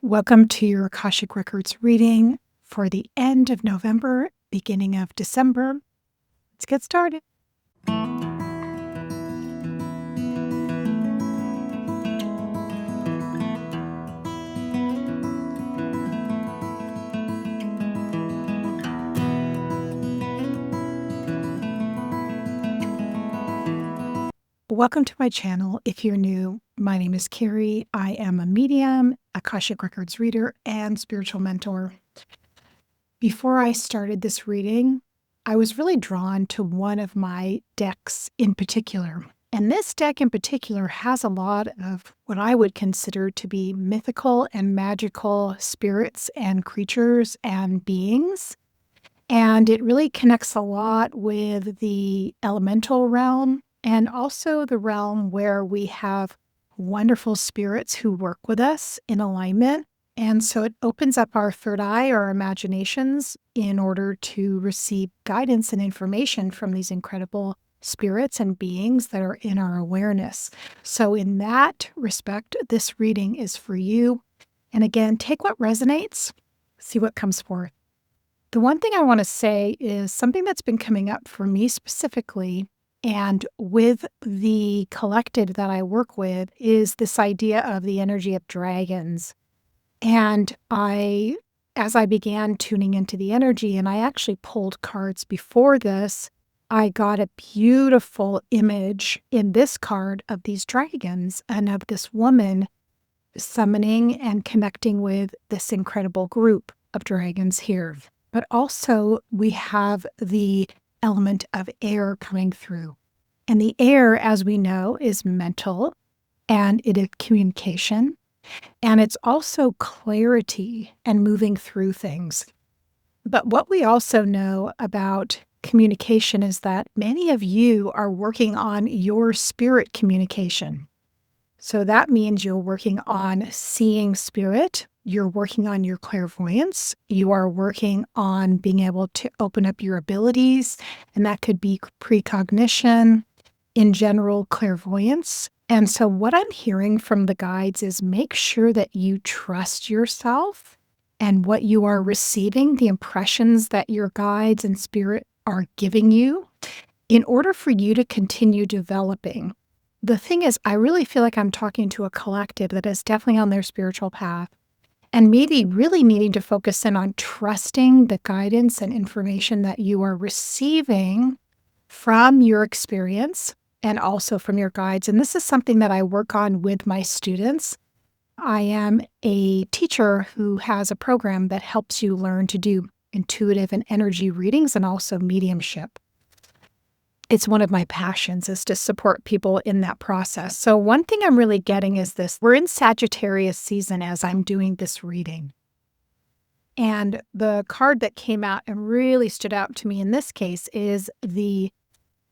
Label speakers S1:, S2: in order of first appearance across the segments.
S1: Welcome to your Akashic Records reading for the end of November, beginning of December. Let's get started. Welcome to my channel. If you're new, my name is Carrie. I am a medium, Akashic Records reader, and spiritual mentor. Before I started this reading, I was really drawn to one of my decks in particular. And this deck in particular has a lot of what I would consider to be mythical and magical spirits and creatures and beings. And it really connects a lot with the elemental realm and also the realm where we have wonderful spirits who work with us in alignment. And so it opens up our third eye, our imaginations, in order to receive guidance and information from these incredible spirits and beings that are in our awareness. So in that respect, this reading is for you. And again, take what resonates, see what comes forth. The one thing I want to say is something that's been coming up for me specifically and with the collective that I work with is this idea of the energy of dragons. And as I began tuning into the energy, and I actually pulled cards before this, I got a beautiful image in this card of these dragons and of this woman summoning and connecting with this incredible group of dragons here. But also we have the element of air coming through. And the air, as we know, is mental and it is communication. And it's also clarity and moving through things. But what we also know about communication is that many of you are working on your spirit communication. So that means you're working on seeing spirit. You're working on your clairvoyance. You are working on being able to open up your abilities. And that could be precognition, in general, clairvoyance. And so what I'm hearing from the guides is make sure that you trust yourself and what you are receiving, the impressions that your guides and spirit are giving you in order for you to continue developing. The thing is, I really feel like I'm talking to a collective that is definitely on their spiritual path and maybe really needing to focus in on trusting the guidance and information that you are receiving from your experience and also from your guides. And this is something that I work on with my students. I am a teacher who has a program that helps you learn to do intuitive and energy readings and also mediumship. It's one of my passions is to support people in that process. So one thing I'm really getting is this. We're in Sagittarius season as I'm doing this reading. And the card that came out and really stood out to me in this case is the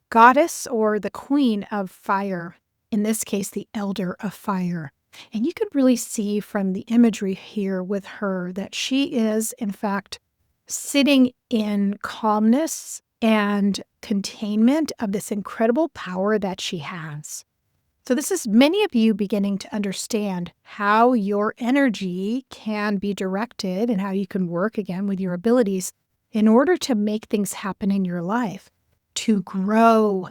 S1: goddess or the queen of fire. In this case, the elder of fire. And you could really see from the imagery here with her that she is, in fact, sitting in calmness and containment of this incredible power that she has. So this is many of you beginning to understand how your energy can be directed and how you can work again with your abilities in order to make things happen in your life, to grow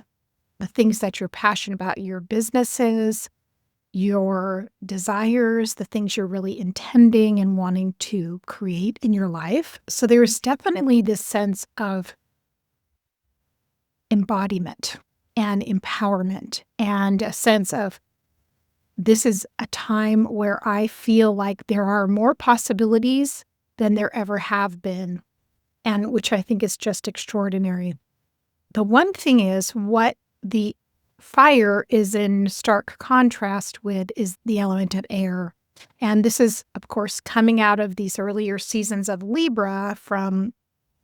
S1: the things that you're passionate about, your businesses, your desires, the things you're really intending and wanting to create in your life. So there's definitely this sense of embodiment and empowerment and a sense of this is a time where I feel like there are more possibilities than there ever have been, and which I think is just extraordinary. The one thing is what the fire is in stark contrast with is the element of air. And this is, of course, coming out of these earlier seasons of Libra from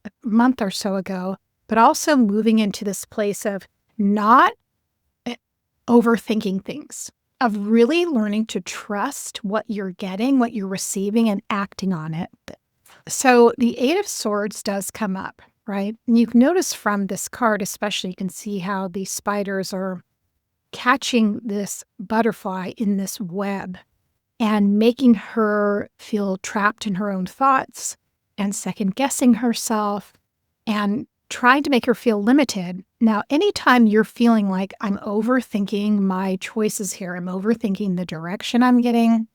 S1: a month or so ago, but also moving into this place of not overthinking things, of really learning to trust what you're getting, what you're receiving, and acting on it. So the Eight of Swords does come up, right? And you can notice from this card, especially, you can see how the spiders are catching this butterfly in this web. and making her feel trapped in her own thoughts and second guessing herself and trying to make her feel limited. Now, anytime you're feeling like I'm overthinking my choices here, I'm overthinking the direction I'm getting,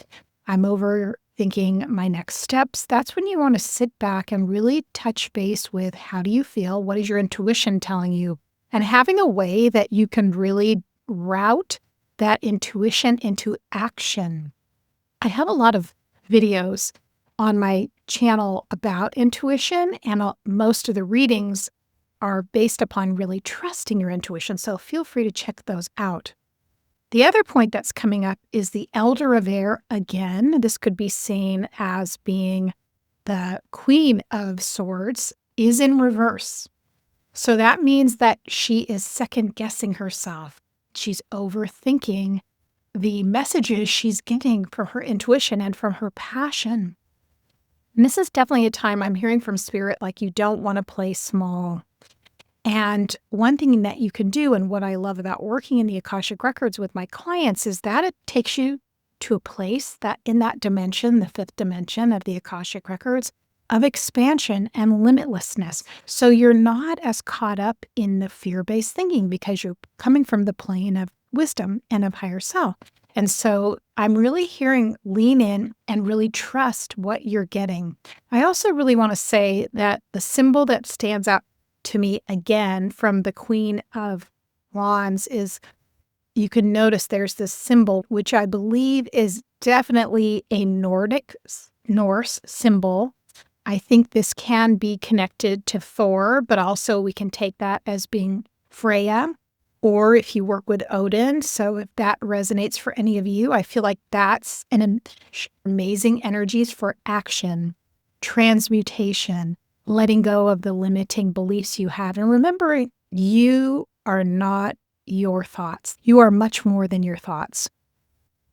S1: I'm overthinking my next steps, that's when you want to sit back and really touch base with how do you feel? What is your intuition telling you? And having a way that you can really route that intuition into action. I have a lot of videos on my channel about intuition, and most of the readings are based upon really trusting your intuition. So feel free to check those out. The other point that's coming up is the Elder of Air again. This could be seen as being the Queen of Swords is in reverse. So that means that she is second guessing herself. She's overthinking the messages she's getting from her intuition and from her passion. And this is definitely a time I'm hearing from Spirit, like you don't want to play small. And one thing that you can do, and what I love about working in the Akashic Records with my clients, is that it takes you to a place that in that dimension, the fifth dimension of the Akashic Records, of expansion and limitlessness. So you're not as caught up in the fear-based thinking because you're coming from the plane of wisdom and of higher self. And so I'm really hearing lean in and really trust what you're getting. I also really want to say that the symbol that stands out to me again from the Queen of Wands is, you can notice there's this symbol, which I believe is definitely a Norse symbol. I think this can be connected to Thor, but also we can take that as being Freya, or if you work with Odin. So if that resonates for any of you, I feel like that's an amazing energies for action, transmutation, letting go of the limiting beliefs you have. And remembering you are not your thoughts. You are much more than your thoughts.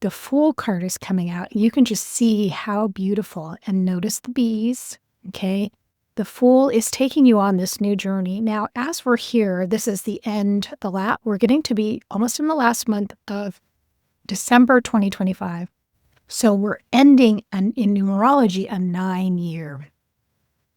S1: The Fool card is coming out. You can just see how beautiful, and notice the bees, okay? The Fool is taking you on this new journey. Now, as we're here, this is the end, we're getting to be almost in the last month of December 2025. So we're ending in numerology a 9-year,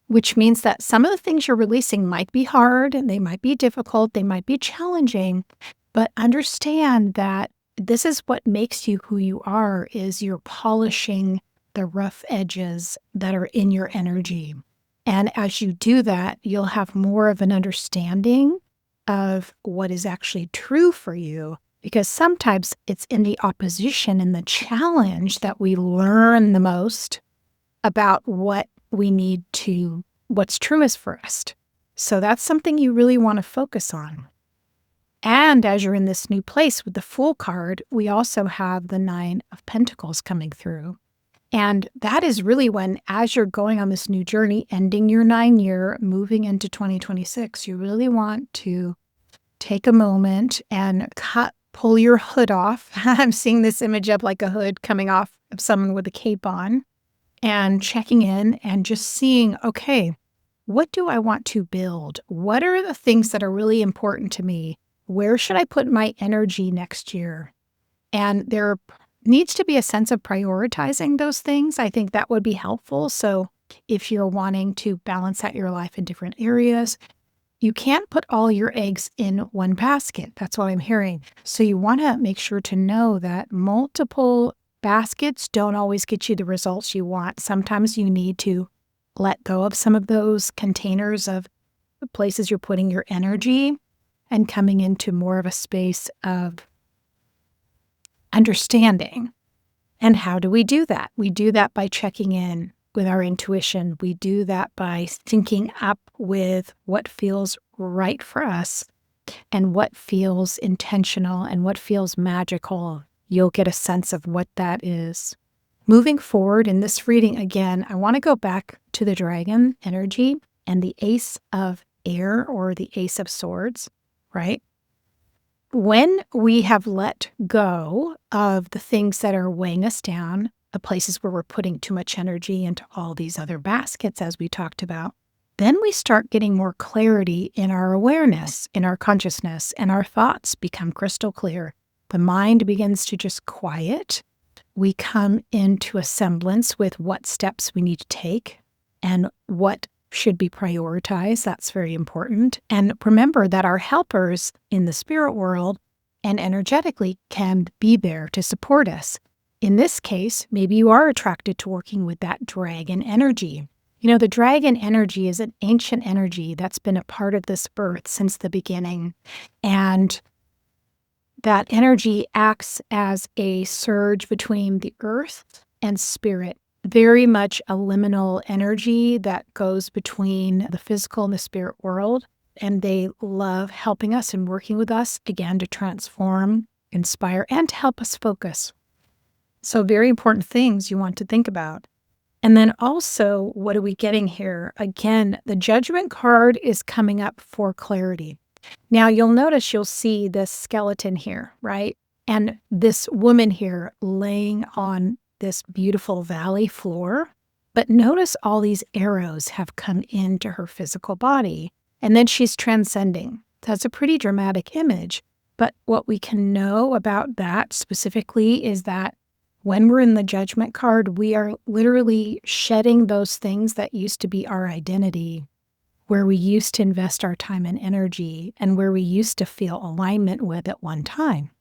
S1: which means that some of the things you're releasing might be hard and they might be difficult, they might be challenging, but understand that this is what makes you who you are, is you're polishing the rough edges that are in your energy. And as you do that, you'll have more of an understanding of what is actually true for you, because sometimes it's in the opposition and the challenge that we learn the most about what's truest for us. So that's something you really want to focus on. And as you're in this new place with the Fool card, we also have the 9 of Pentacles coming through. And that is really when, as you're going on this new journey, ending your 9-year, moving into 2026, you really want to take a moment and pull your hood off. I'm seeing this image of like a hood coming off of someone with a cape on, and checking in and just seeing, okay, what do I want to build? What are the things that are really important to me? Where should I put my energy next year? And there needs to be a sense of prioritizing those things. I think that would be helpful. So if you're wanting to balance out your life in different areas, you can't put all your eggs in one basket. That's what I'm hearing. So you want to make sure to know that multiple baskets don't always get you the results you want. Sometimes you need to let go of some of those containers of the places you're putting your energy and coming into more of a space of understanding. And how do we do that? We do that by checking in with our intuition. We do that by syncing up with what feels right for us and what feels intentional and what feels magical. You'll get a sense of what that is. Moving forward in this reading, again, I want to go back to the dragon energy and the Ace of Air, or the Ace of Swords, right? When we have let go of the things that are weighing us down, the places where we're putting too much energy into all these other baskets, as we talked about, then we start getting more clarity in our awareness, in our consciousness, and our thoughts become crystal clear. The mind begins to just quiet. we come into a semblance with what steps we need to take and what should be prioritized. That's very important. And remember that our helpers in the spirit world and energetically can be there to support us. In this case, maybe you are attracted to working with that dragon energy. You know, the dragon energy is an ancient energy that's been a part of this earth since the beginning. And that energy acts as a surge between the earth and spirit, very much a liminal energy that goes between the physical and the spirit world. And they love helping us and working with us, again, to transform, inspire, and to help us focus. So very important things you want to think about. And then also, what are we getting here? Again, the Judgment card is coming up for clarity. Now, you'll see this skeleton here, right? And this woman here laying on this beautiful valley floor. But notice all these arrows have come into her physical body. And then she's transcending. That's a pretty dramatic image. But what we can know about that specifically is that when we're in the Judgment card, we are literally shedding those things that used to be our identity, where we used to invest our time and energy, and where we used to feel alignment with at one time.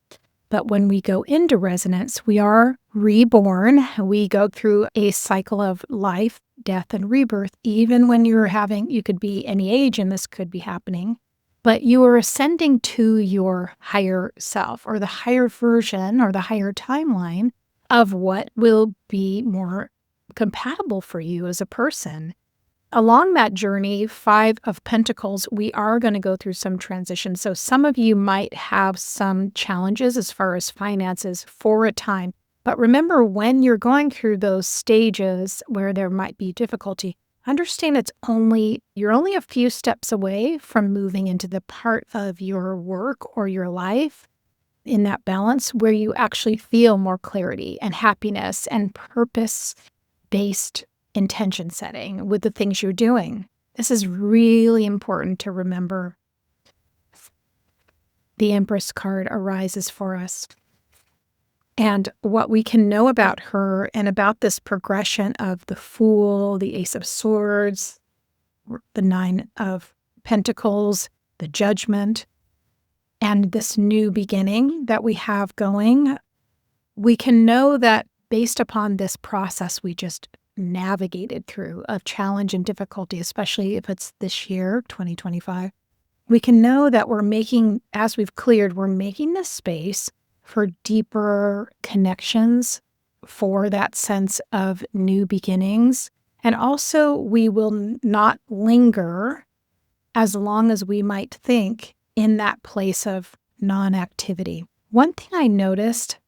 S1: But when we go into resonance, we are reborn. We go through a cycle of life, death, and rebirth. Even when you could be any age, and this could be happening, but you are ascending to your higher self, or the higher version, or the higher timeline of what will be more compatible for you as a person. Along that journey, 5 of Pentacles, we are going to go through some transition. So some of you might have some challenges as far as finances for a time. But remember, when you're going through those stages where there might be difficulty, understand you're only a few steps away from moving into the part of your work or your life in that balance where you actually feel more clarity and happiness and purpose-based intention setting with the things you're doing. This is really important to remember. The Empress card arises for us. And what we can know about her and about this progression of the Fool, the Ace of Swords, the 9 of Pentacles, the Judgment, and this new beginning that we have going, we can know that based upon this process we just navigated through of challenge and difficulty, especially if it's this year, 2025, we can know that as we've cleared, we're making the space for deeper connections, for that sense of new beginnings. And also, we will not linger as long as we might think in that place of non-activity. One thing I noticed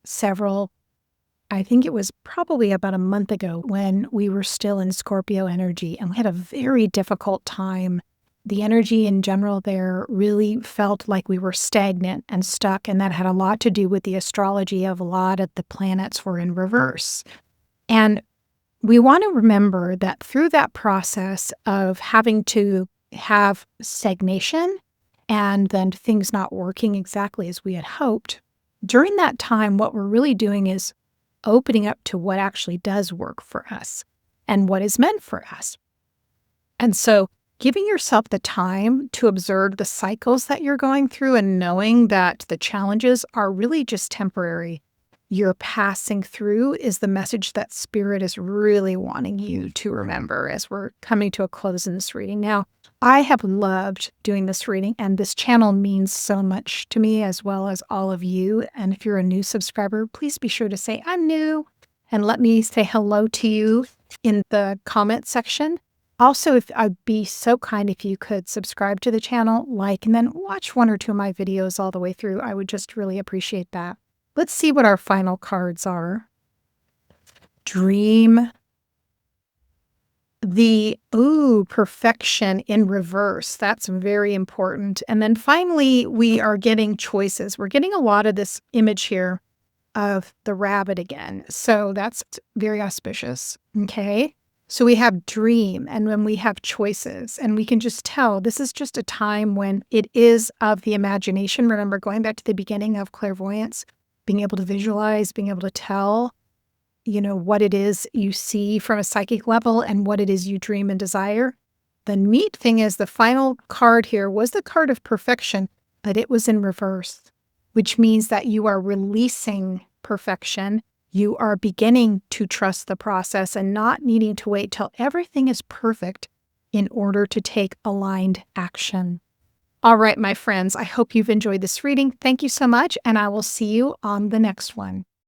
S1: I think it was probably about a month ago when we were still in Scorpio energy and we had a very difficult time. The energy in general there really felt like we were stagnant and stuck, and that had a lot to do with the astrology of a lot of the planets were in reverse. And we want to remember that through that process of having to have stagnation and then things not working exactly as we had hoped, during that time, what we're really doing is opening up to what actually does work for us and what is meant for us. And so giving yourself the time to observe the cycles that you're going through and knowing that the challenges are really just temporary, you're passing through, is the message that Spirit is really wanting you to remember as we're coming to a close in this reading. Now, I have loved doing this reading, and this channel means so much to me as well as all of you. And if you're a new subscriber, please be sure to say, I'm new, and let me say hello to you in the comment section. Also, if I'd be so kind if you could subscribe to the channel, and then watch 1 or 2 of my videos all the way through. I would just really appreciate that. Let's see what our final cards are. Dream. Perfection in reverse. That's very important. And then finally, we are getting choices. We're getting a lot of this image here of the rabbit again. So that's very auspicious. Okay. So we have dream, and when we have choices, and we can just tell this is just a time when it is of the imagination. Remember, going back to the beginning of clairvoyance, being able to visualize, being able to tell, what it is you see from a psychic level and what it is you dream and desire. The neat thing is the final card here was the card of perfection, but it was in reverse, which means that you are releasing perfection. You are beginning to trust the process and not needing to wait till everything is perfect in order to take aligned action. All right, my friends, I hope you've enjoyed this reading. Thank you so much, and I will see you on the next one.